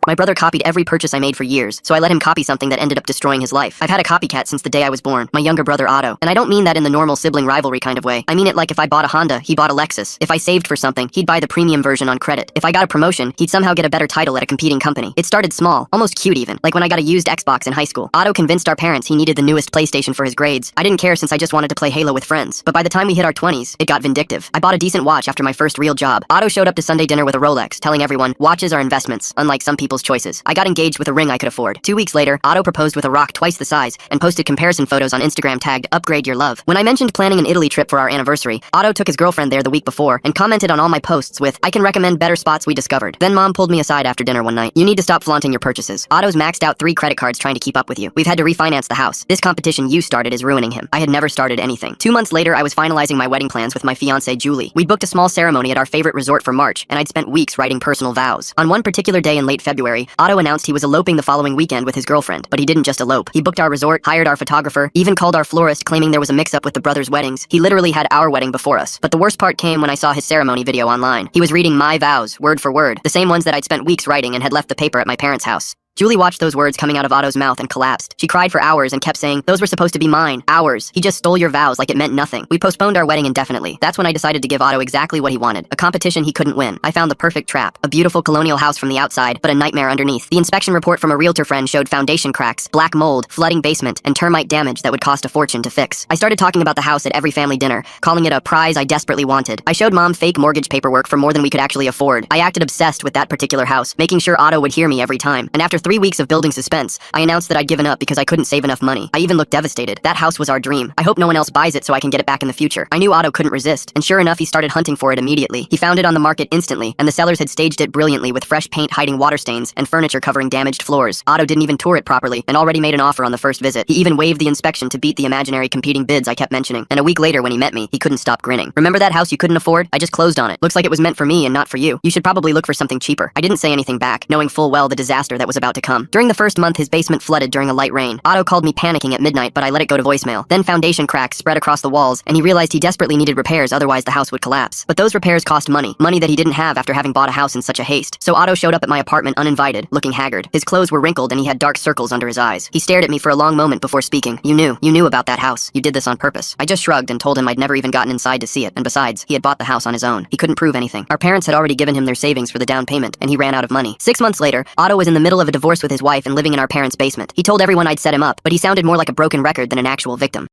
My brother copied every purchase I made for years, so I let him copy something that ended up destroying his life. I've had a copycat since the day I was born, my younger brother Otto. And I don't mean that in the normal sibling rivalry kind of way. I mean it like if I bought a Honda, he bought a Lexus. If I saved for something, he'd buy the premium version on credit. If I got a promotion, he'd somehow get a better title at a competing company. It started small, almost cute even, like when I got a used Xbox in high school. Otto convinced our parents he needed the newest PlayStation for his grades. I didn't care since I just wanted to play Halo with friends. But by the time we hit our 20s, it got vindictive. I bought a decent watch after my first real job. Otto showed up to Sunday dinner with a Rolex, telling everyone, watches are investments, unlike some people's choices. I got engaged with a ring I could afford. 2 weeks later, Otto proposed with a rock twice the size and posted comparison photos on Instagram tagged "Upgrade Your Love." When I mentioned planning an Italy trip for our anniversary, Otto took his girlfriend there the week before and commented on all my posts with, "I can recommend better spots we discovered." Then Mom pulled me aside after dinner one night. "You need to stop flaunting your purchases. Otto's maxed out 3 credit cards trying to keep up with you. We've had to refinance the house. This competition you started is ruining him." I had never started anything. 2 months later, I was finalizing my wedding plans with my fiancée Julie. We booked a small ceremony at our favorite resort for March, and I'd spent weeks writing personal vows. On one particular day in late February, Otto announced he was eloping the following weekend with his girlfriend. But he didn't just elope. He booked our resort, hired our photographer, even called our florist claiming there was a mix-up with the brothers' weddings. He literally had our wedding before us. But the worst part came when I saw his ceremony video online. He was reading my vows, word for word, the same ones that I'd spent weeks writing and had left the paper at my parents' house. Julie watched those words coming out of Otto's mouth and collapsed. She cried for hours and kept saying, "Those were supposed to be mine. Ours. He just stole your vows like it meant nothing." We postponed our wedding indefinitely. That's when I decided to give Otto exactly what he wanted. A competition he couldn't win. I found the perfect trap. A beautiful colonial house from the outside, but a nightmare underneath. The inspection report from a realtor friend showed foundation cracks, black mold, flooding basement, and termite damage that would cost a fortune to fix. I started talking about the house at every family dinner, calling it a prize I desperately wanted. I showed Mom fake mortgage paperwork for more than we could actually afford. I acted obsessed with that particular house, making sure Otto would hear me every time. And after 3 weeks of building suspense, I announced that I'd given up because I couldn't save enough money. I even looked devastated. That house was our dream. I hope no one else buys it so I can get it back in the future. I knew Otto couldn't resist, and sure enough, he started hunting for it immediately. He found it on the market instantly, and the sellers had staged it brilliantly with fresh paint hiding water stains and furniture covering damaged floors. Otto didn't even tour it properly, and already made an offer on the first visit. He even waived the inspection to beat the imaginary competing bids I kept mentioning. And a week later, when he met me, he couldn't stop grinning. "Remember that house you couldn't afford? I just closed on it. Looks like it was meant for me and not for you. You should probably look for something cheaper." I didn't say anything back, knowing full well the disaster that was about to come. During the first month, his basement flooded during a light rain. Otto called me panicking at midnight, but I let it go to voicemail. Then foundation cracks spread across the walls, and he realized he desperately needed repairs, otherwise the house would collapse. But those repairs cost money that he didn't have after having bought a house in such a haste. So Otto showed up at my apartment uninvited, looking haggard. His clothes were wrinkled and he had dark circles under his eyes. He stared at me for a long moment before speaking. You knew about that house. You did this on purpose." I just shrugged and told him I'd never even gotten inside to see it, and besides, he had bought the house on his own. He couldn't prove anything. Our parents had already given him their savings for the down payment, and he ran out of money. 6 months later, Otto was in the middle of a divorce with his wife and living in our parents' basement. He told everyone I'd set him up, but he sounded more like a broken record than an actual victim.